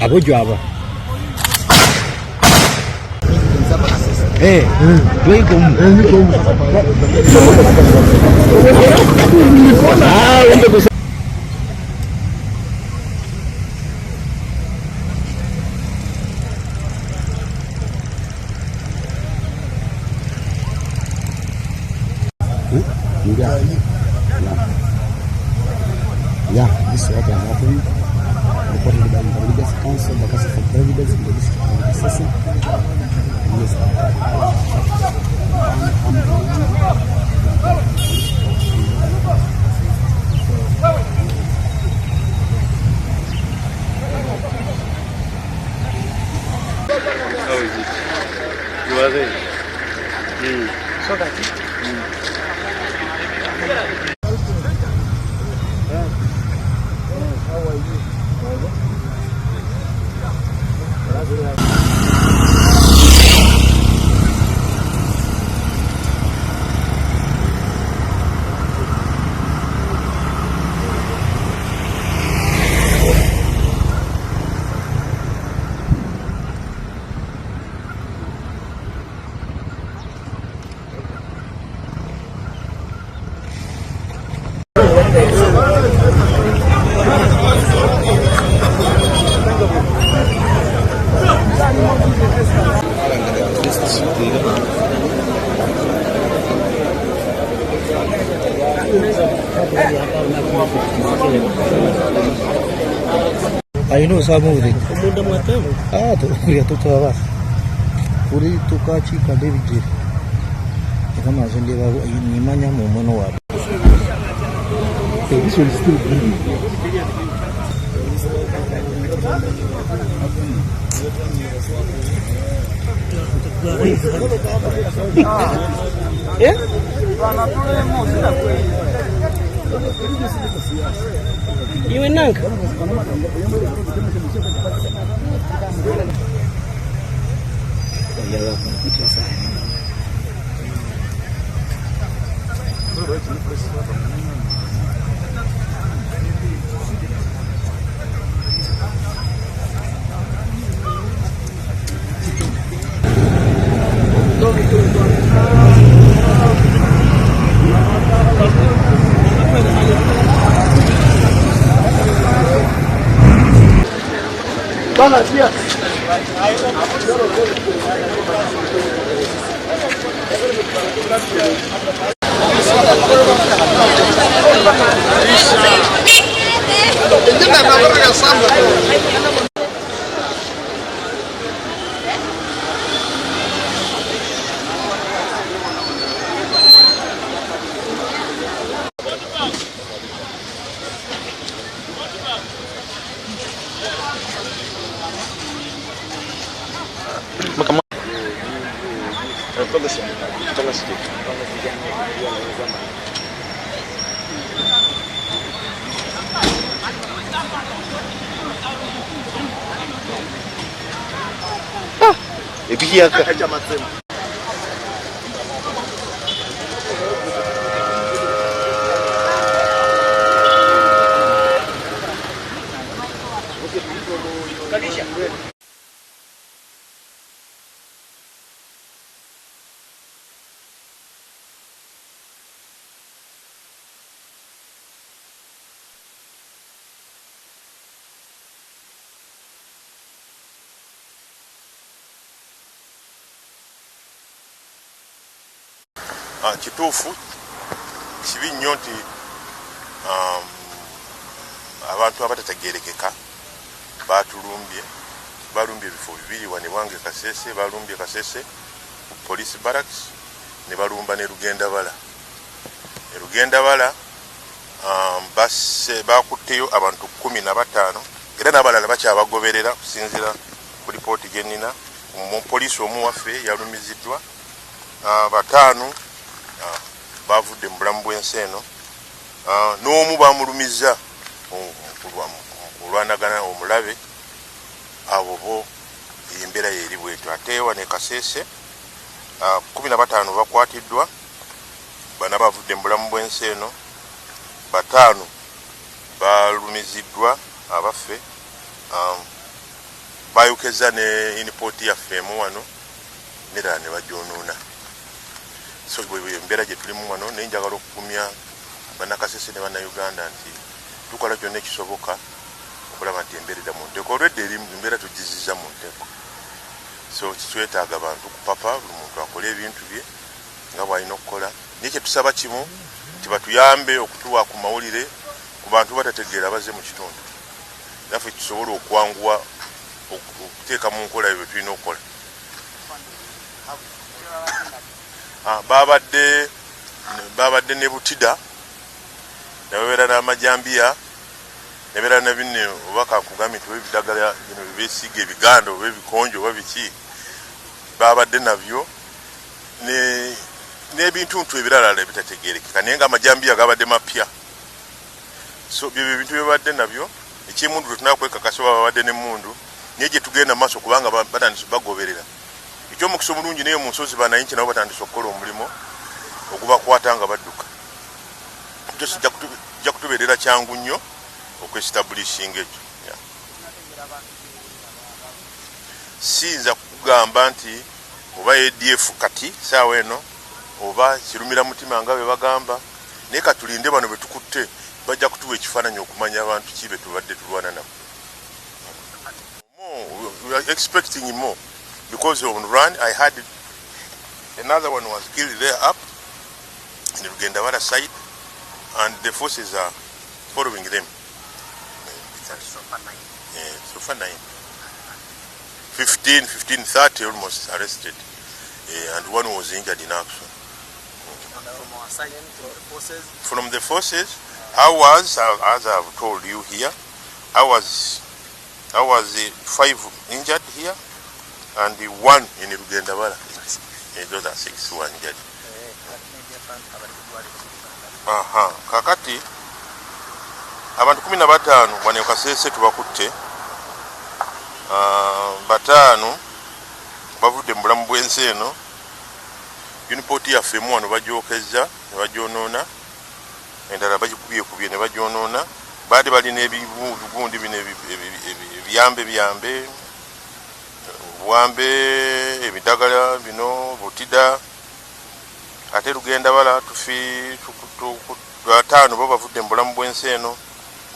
Abojaba. Yeah, this is what has happened. Reported by the Religious Council, the Kasese Providence in the district of Kasese. Yes. How is it? You are there? So that how are you? I know some of it. We are to cover. Puri to catch it, David. Come as in the Nimanya Momono. This will still be. You in Nank? Kituufu kibi nnyo nti abantu abatategeerekeka balumbye ebifo bibiri wano wange Kasese, balumbye Kasese police barracks ne balumba ne Lugendabala. Lugendabala bakutteyo abantu 15 era n'abalala bakyabagoberera kusinziira ku lipooti gye nnina. Omupoliisi omu waffe yalumiziddwa, 5 bavudde mu bulamu bw'ensi eno, n'omu bamulumiza kulwanagana omulabe. Abo bo embeera yeri bwetyo. Ate wane Kasese 15 bakwatiddwa, bana bavudde mu bulamu bw'ensi eno, 5 balumiziddwa abaffe. Bayokeza ne inipoti yaffe emu wano nera ne bajonoona. So embeera gye tulimu wano naye njagala okukumya bannakasese ne bannayuganda nti tukola kyonna ekisoboka okulaba nti embeera edda mu nteeko. Olwedde eri embeera tugiziza mu nteeko, so kitwetaaga abantu kupapa, buli muntu akole ebintu bye nga bw'alina okukola. Naye kye tusaba kimu nti batuyambe okutuwa ku mawulire ku bantu batategeera bazze mu kitundu, naffe tusobole okwanguwa okuteeka mu nkola ebyo tulina okukola. Babadde ne Butida, ne babeera n'amajambiya, ne babeera na bino obaka kugambye nti ebidagala bino beesiga ebiganda oba ebikonjo oba biki, babadde nabyo n'ebintuntu ebirala ebitategeerekeka, naye ng'amajambiya gabadde mapya. So byo ebintu byebadde nabyo, ekyemundu tetunaba kwekakasa oba babadde n'emmundu, naye gye tugenda mu maaso kubanga batandise bagoberera. Ekyomukisa omulungi naye mu nsozi banayinki nabo batandise okukola omulimo ogubakwata nga badduka. Ekyo kijja kutubeerera kyangu nnyo okwestablishinga ekyo. Siyinza kugamba nti oba ADF kati saawa eno oba kirumira mutima nga bwe bagamba, naye katulinde bano bwe tukutte bajja kutuwa ekifaananyi okumanya abantu ki be tubadde tulwana nabo. We are expecting more because on run I had another one was killed there up in the Rugendawara side, and the forces are following them. So far 9. 30 almost arrested, and one was injured in action. From the forces, I was, as I have told you here, I was 5 injured here, and 1 in Rugendawara. Those are 6 who are injured. Kakati abantu 15 wane Kasese tubakutte, 5 bavudde mu bulamu bw'ensi eno. Unipoti yaffe emu wano bagyokeza ne bajonoona, endala bagikubye ne bajonoona. Baadde balina ebigundi bino ebiyambe obuwambe, ebidagala bino, Butida. Ate Rugendawara 5 bo bavudde mu bulamu bw'ensi eno.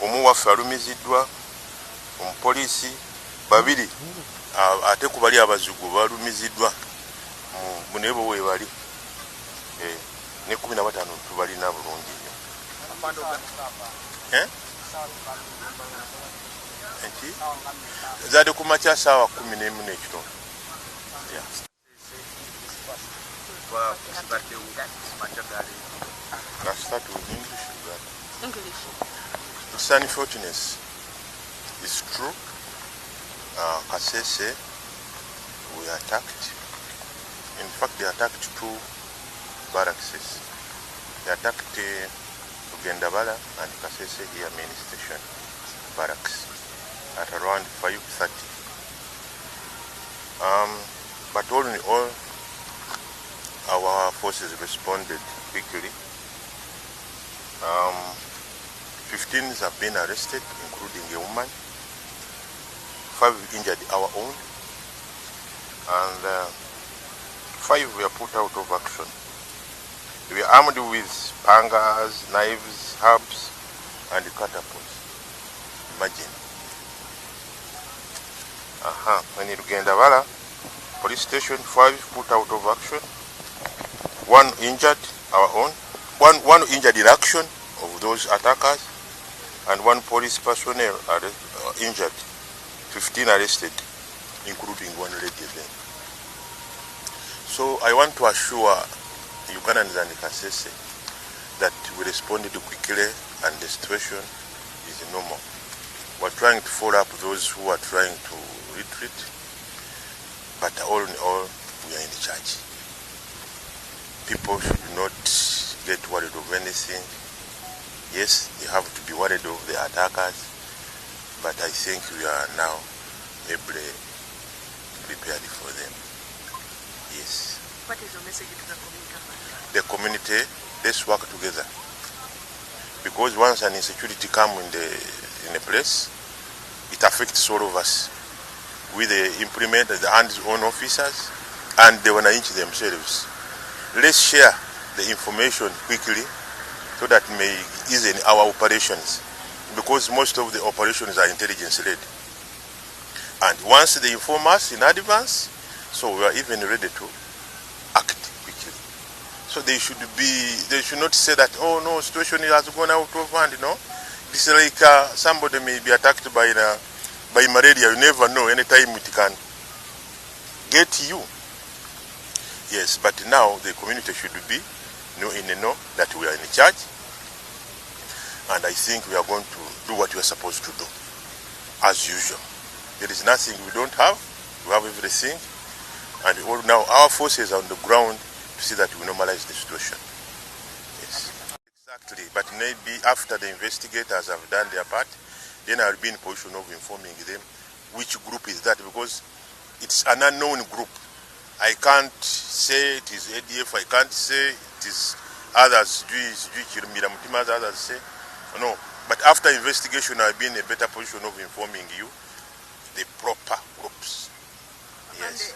Omu waffe alumiziddwa, omupoliisi 2 ate ku bali abazigu balumiziddwa naye bo weebali, ne 15 tubalina bulungi nnyo. Zadde ku makya saawa 11 n'ekitundu. Let's start with English. It's unfortunate. It's true. Kasese, we attacked. In fact, they attacked 2 barracks. They attacked Rugendawara and Kasese here main station barracks at around 5:30. But all in all, our forces responded quickly. 15 have been arrested, including a woman. 5 injured our own, and 5 were put out of action. We were armed with pangas, knives, herbs, and catapults. Imagine. When in Rugendawara police station, 5 put out of action. 1 injured our own. One injured in action of those attackers, and 1 police personnel injured. 15 arrested, including 1 lady then. So I want to assure Ugandans and Kasese that we responded quickly and the situation is normal. We're trying to follow up those who are trying to retreat, but all in all, we are in charge. People should not get worried of anything. Yes, they have to be worried of the attackers, but I think we are now able prepared for them. Yes. What is your message to the community? The community, let's work together. Because once an insecurity comes in a place, it affects all of us. We implement the hands-on officers and they want to inch themselves. Let's share the information quickly so that may ease in our operations, because most of the operations are intelligence-led. And once they inform us in advance, so we are even ready to act quickly. So they should not say that, oh no, situation has gone out of hand, no. This is like somebody may be attacked by malaria. You never know, anytime it can get you. Yes, but now the community should be know that we are in charge, and I think we are going to do what we are supposed to do, as usual. There is nothing we don't have. We have everything, and now our forces are on the ground to see that we normalize the situation. Yes, exactly. But maybe after the investigators have done their part, then I'll be in position of informing them which group is that, because it's an unknown group. I can't say it is ADF, I can't say it is others, others say, no. But after investigation, I'll be in a better position of informing you the proper groups. Yes.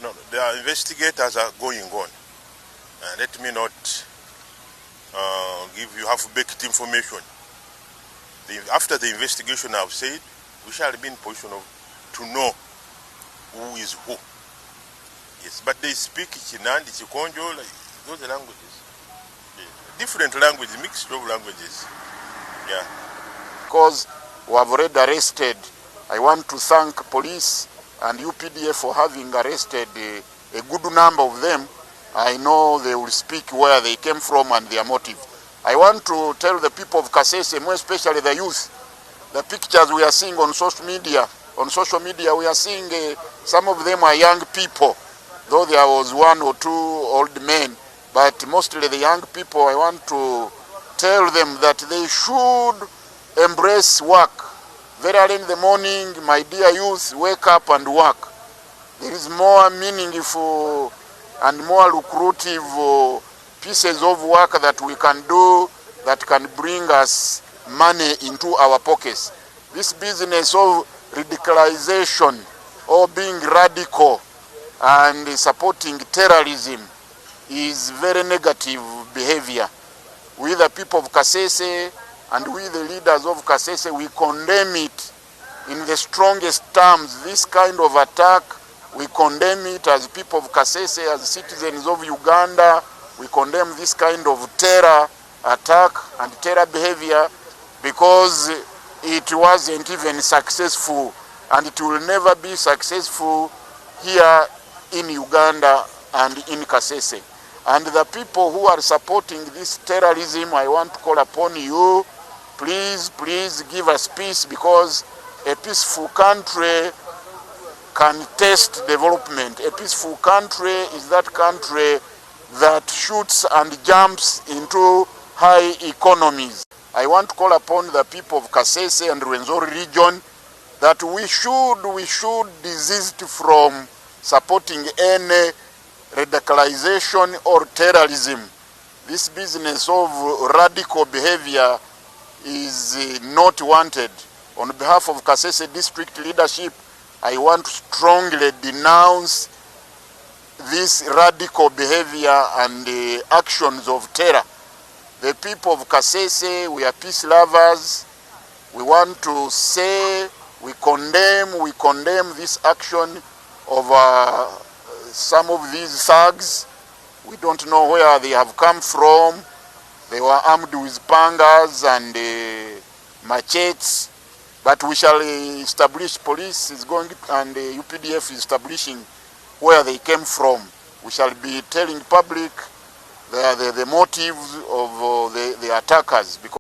No, the investigators are going on. Let me not give you half-baked information. After the investigation, I've said, we shall be in position to know who is who. Yes, but they speak Chinandi, Chikonjo, like those languages. Different languages, mixed of languages. Yeah. Because we have already arrested, I want to thank police and UPDF for having arrested a good number of them. I know they will speak where they came from and their motive. I want to tell the people of Kasese, more especially the youth, the pictures we are seeing on social media, we are seeing some of them are young people, though there was one or two old men, but mostly the young people. I want to tell them that they should embrace work. Very early in the morning, my dear youth, wake up and work. There is more meaningful and more lucrative pieces of work that we can do that can bring us money into our pockets. This business of radicalization or being radical and supporting terrorism is very negative behavior. We the people of Kasese and we the leaders of Kasese, we condemn it in the strongest terms. This kind of attack, we condemn it as people of Kasese, as citizens of Uganda. We condemn this kind of terror attack and terror behavior because it wasn't even successful, and it will never be successful here in Uganda and in Kasese. And the people who are supporting this terrorism, I want to call upon you, please give us peace, because a peaceful country can taste development. A peaceful country is that country that shoots and jumps into high economies. I want to call upon the people of Kasese and Rwenzori region that we should desist from supporting any radicalization or terrorism. This business of radical behavior is not wanted. On behalf of Kasese district leadership, I want to strongly denounce this radical behavior and the actions of terror. The people of Kasese, we are peace lovers. We want to say we condemn this action of some of these thugs. We don't know where they have come from. They were armed with pangas and machetes. But we shall establish, police is going and UPDF is establishing where they came from. We shall be telling public the motives of the attackers. Because